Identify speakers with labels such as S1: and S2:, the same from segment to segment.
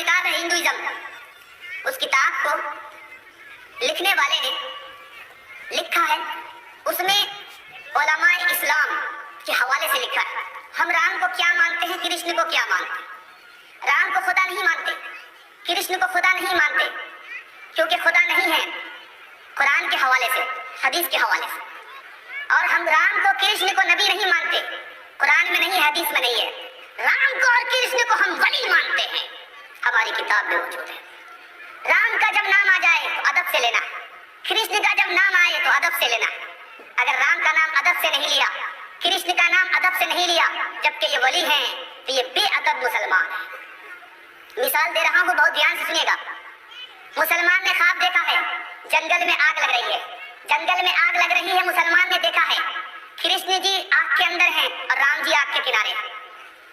S1: کتاب ہے ہندوازم، اس کتاب کو لکھنے والے نے لکھا ہے، اس میں علماء اسلام کے حوالے سے لکھا ہے ہم رام کو کیا مانتے ہیں، کرشن کو کیا مانتے ہیں۔ رام کو خدا نہیں مانتے، کرشن کو خدا نہیں مانتے، کیونکہ خدا نہیں ہے قرآن کے حوالے سے، حدیث کے حوالے سے۔ اور ہم رام کو کرشن کو نبی نہیں مانتے، قرآن میں نہیں ہے، حدیث میں نہیں ہے۔ رام کو اور کرشن کو ہم ولی مانتے ہیں، ہماری کتاب میں موجود ہے۔ رام کا جب نام آ جائے تو ادب سے لینا، کرشن کا جب نام آئے تو ادب سے لینا۔ اگر رام کا نام ادب سے نہیں لیا، کرشن کا نام ادب سے نہیں لیا، جبکہ یہ ولی ہیں تو یہ بے ادب مسلمان ہے۔ مثال دے رہا ہوں، بہت دھیان سے سنیے گا۔ مسلمان نے خواب دیکھا ہے جنگل میں آگ لگ رہی ہے، جنگل میں آگ لگ رہی ہے، مسلمان نے دیکھا ہے کرشن جی آگ کے اندر ہیں اور رام جی آگ کے کنارے ہیں۔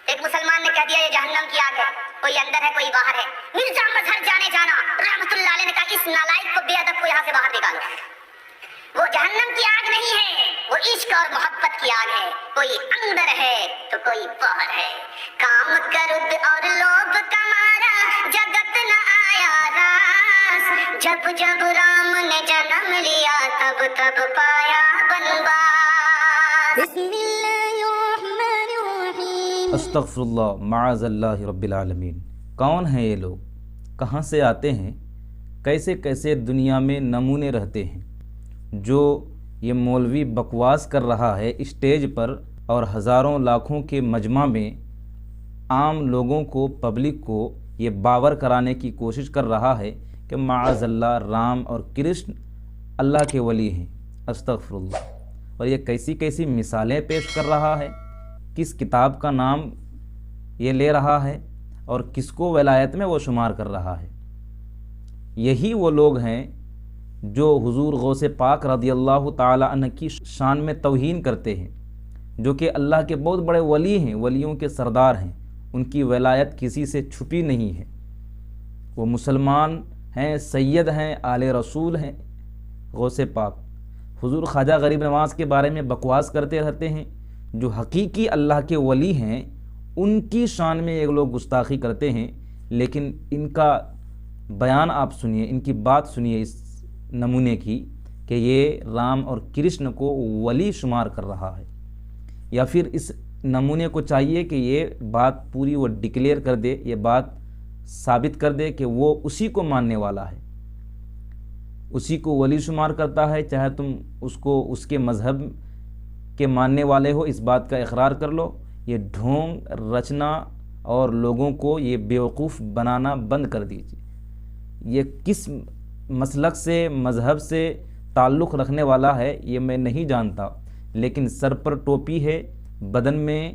S1: ایک مسلمان نے کہہ دیا یہ جہنم کی آگ ہے، کوئی اندر ہے کوئی باہر ہے۔ مرزا مظہر جانے جانا رحمت اللہ علیہ نے کہا اس نالائق کو بے ادب کو یہاں سے باہر نکالو، وہ جہنم کی آگ نہیں ہے، وہ عشق اور محبت کی آگ ہے، کوئی اندر ہے تو کوئی باہر ہے۔ کام کرد اور لوب کمارا جگت نہ آیا راس، جب جب رام نے جنم لیا تب تب پایا بنواس۔ بسم اللہ الرحمن الرحیم۔
S2: استغفر اللہ معاذ اللہ رب العالمین۔ کون ہیں یہ لوگ، کہاں سے آتے ہیں، کیسے کیسے دنیا میں نمونے رہتے ہیں، جو یہ مولوی بکواس کر رہا ہے اسٹیج پر اور ہزاروں لاکھوں کے مجمع میں عام لوگوں کو، پبلک کو یہ باور کرانے کی کوشش کر رہا ہے کہ معاذ اللہ رام اور کرشن اللہ کے ولی ہیں۔ استغفر اللہ۔ اور یہ کیسی کیسی مثالیں پیش کر رہا ہے، کس کتاب کا نام یہ لے رہا ہے اور کس کو ولایت میں وہ شمار کر رہا ہے۔ یہی وہ لوگ ہیں جو حضور غوث پاک رضی اللہ تعالی عنہ کی شان میں توہین کرتے ہیں، جو کہ اللہ کے بہت بڑے ولی ہیں، ولیوں کے سردار ہیں، ان کی ولایت کسی سے چھپی نہیں ہے۔ وہ مسلمان ہیں، سید ہیں، آل رسول ہیں۔ غوث پاک حضور خواجہ غریب نواز کے بارے میں بکواس کرتے رہتے ہیں، جو حقیقی اللہ کے ولی ہیں ان کی شان میں یہ لوگ گستاخی کرتے ہیں، لیکن ان کا بیان آپ سنیے، ان کی بات سنیے اس نمونے کی کہ یہ رام اور کرشن کو ولی شمار کر رہا ہے۔ یا پھر اس نمونے کو چاہیے کہ یہ بات پوری وہ ڈکلیئر کر دے، یہ بات ثابت کر دے کہ وہ اسی کو ماننے والا ہے، اسی کو ولی شمار کرتا ہے، چاہے تم اس کو اس کے مذہب کے ماننے والے ہو، اس بات کا اقرار کر لو۔ یہ ڈھونگ رچنا اور لوگوں کو یہ بیوقوف بنانا بند کر دیجیے۔ یہ کس مسلک سے، مذہب سے تعلق رکھنے والا ہے یہ میں نہیں جانتا، لیکن سر پر ٹوپی ہے، بدن میں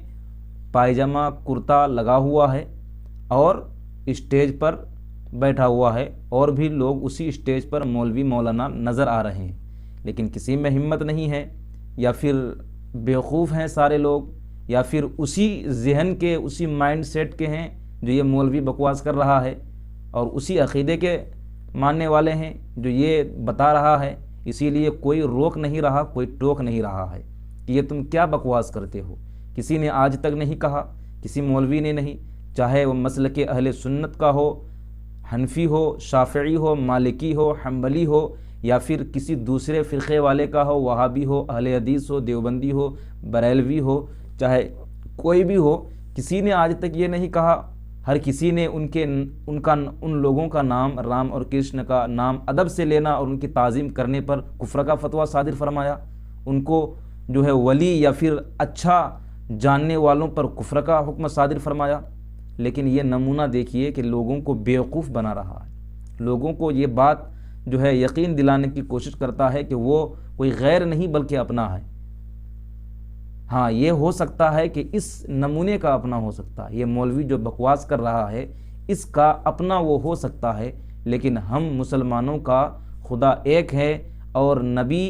S2: پائجامہ کرتا لگا ہوا ہے اور اسٹیج پر بیٹھا ہوا ہے، اور بھی لوگ اسی اسٹیج پر مولوی مولانا نظر آ رہے ہیں، لیکن کسی میں ہمت نہیں ہے، یا پھر بیوقوف ہیں سارے لوگ، یا پھر اسی ذہن کے، اسی مائنڈ سیٹ کے ہیں جو یہ مولوی بکواس کر رہا ہے، اور اسی عقیدے کے ماننے والے ہیں جو یہ بتا رہا ہے۔ اسی لیے کوئی روک نہیں رہا، کوئی ٹوک نہیں رہا ہے کہ یہ تم کیا بکواس کرتے ہو۔ کسی نے آج تک نہیں کہا، کسی مولوی نے نہیں، چاہے وہ مسلک اہل سنت کا ہو، حنفی ہو، شافعی ہو، مالکی ہو، حنبلی ہو، یا پھر کسی دوسرے فرقے والے کا ہو، وہابی ہو، اہل حدیث ہو، دیوبندی ہو، بریلوی ہو، چاہے کوئی بھی ہو، کسی نے آج تک یہ نہیں کہا۔ ہر کسی نے ان لوگوں کا نام، رام اور کرشن کا نام ادب سے لینا اور ان کی تعظیم کرنے پر کفر کا فتویٰ صادر فرمایا، ان کو جو ہے ولی یا پھر اچھا جاننے والوں پر کفر کا حکم صادر فرمایا۔ لیکن یہ نمونہ دیکھیے کہ لوگوں کو بیوقوف بنا رہا ہے، لوگوں کو یہ بات جو ہے یقین دلانے کی کوشش کرتا ہے کہ وہ کوئی غیر نہیں بلکہ اپنا ہے۔ ہاں، یہ ہو سکتا ہے کہ اس نمونے کا اپنا ہو سکتا ہے، یہ مولوی جو بکواس کر رہا ہے اس کا اپنا وہ ہو سکتا ہے، لیکن ہم مسلمانوں کا خدا ایک ہے، اور نبی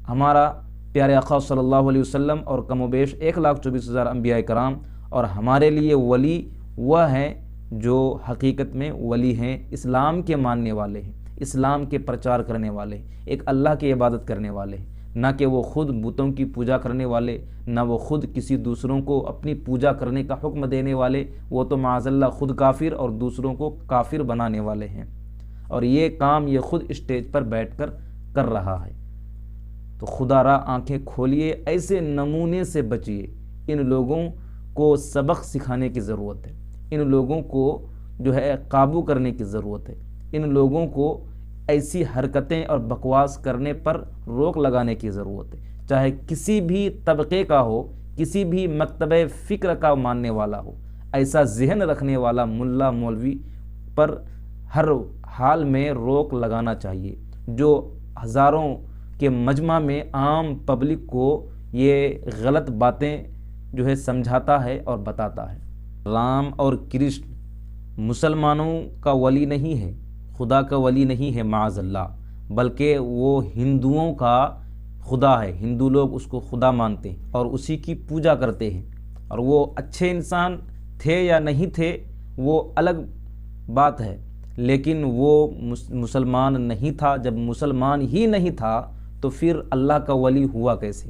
S2: ہمارا پیارے آقا صلی اللہ علیہ وسلم اور کم و بیش 1,24,000 انبیاء کرام، اور ہمارے لیے ولی وہ ہیں جو حقیقت میں ولی ہیں، اسلام کے ماننے والے ہیں، اسلام کے پرچار کرنے والے ہیں، ایک اللہ کی عبادت کرنے والے ہیں۔ نہ کہ وہ خود بتوں کی پوجا کرنے والے، نہ وہ خود کسی دوسروں کو اپنی پوجا کرنے کا حکم دینے والے، وہ تو معاذ اللہ خود کافر اور دوسروں کو کافر بنانے والے ہیں، اور یہ کام یہ خود اسٹیج پر بیٹھ کر رہا ہے۔ تو خدا را آنکھیں کھولیے، ایسے نمونے سے بچیے۔ ان لوگوں کو سبق سکھانے کی ضرورت ہے، ان لوگوں کو جو ہے قابو کرنے کی ضرورت ہے، ان لوگوں کو ایسی حرکتیں اور بکواس کرنے پر روک لگانے کی ضرورت ہے، چاہے کسی بھی طبقے کا ہو، کسی بھی مکتبہ فکر کا ماننے والا ہو۔ ایسا ذہن رکھنے والا ملا مولوی پر ہر حال میں روک لگانا چاہیے، جو ہزاروں کے مجمع میں عام پبلک کو یہ غلط باتیں جو ہے سمجھاتا ہے اور بتاتا ہے۔ رام اور کرشن مسلمانوں کا ولی نہیں ہے، خدا کا ولی نہیں ہے معاذ اللہ، بلکہ وہ ہندوؤں کا خدا ہے۔ ہندو لوگ اس کو خدا مانتے ہیں اور اسی کی پوجا کرتے ہیں، اور وہ اچھے انسان تھے یا نہیں تھے وہ الگ بات ہے، لیکن وہ مسلمان نہیں تھا۔ جب مسلمان ہی نہیں تھا تو پھر اللہ کا ولی ہوا کیسے؟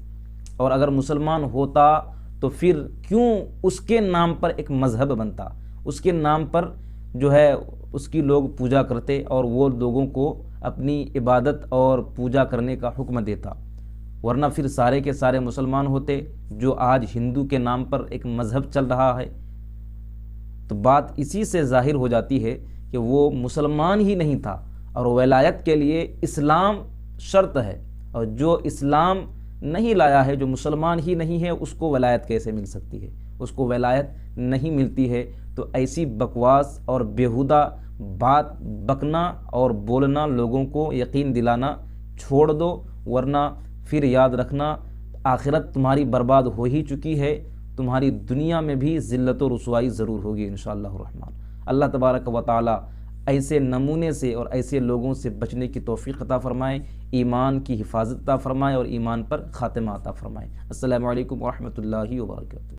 S2: اور اگر مسلمان ہوتا تو پھر کیوں اس کے نام پر ایک مذہب بنتا، اس کے نام پر جو ہے اس کی لوگ پوجا کرتے اور وہ لوگوں کو اپنی عبادت اور پوجا کرنے کا حکم دیتا، ورنہ پھر سارے کے سارے مسلمان ہوتے۔ جو آج ہندو کے نام پر ایک مذہب چل رہا ہے، تو بات اسی سے ظاہر ہو جاتی ہے کہ وہ مسلمان ہی نہیں تھا، اور ولایت کے لیے اسلام شرط ہے، اور جو اسلام نہیں لایا ہے، جو مسلمان ہی نہیں ہے، اس کو ولایت کیسے مل سکتی ہے؟ اس کو ولایت نہیں ملتی ہے۔ تو ایسی بکواس اور بیہودہ بات بکنا اور بولنا، لوگوں کو یقین دلانا چھوڑ دو، ورنہ پھر یاد رکھنا آخرت تمہاری برباد ہو ہی چکی ہے، تمہاری دنیا میں بھی ذلت و رسوائی ضرور ہوگی انشاءاللہ الرحمن۔ اللہ تبارک و تعالی ایسے نمونے سے اور ایسے لوگوں سے بچنے کی توفیق عطا فرمائے، ایمان کی حفاظت عطا فرمائے اور ایمان پر خاتمہ عطا فرمائے۔ السلام علیکم ورحمۃ اللہ وبرکاتہ۔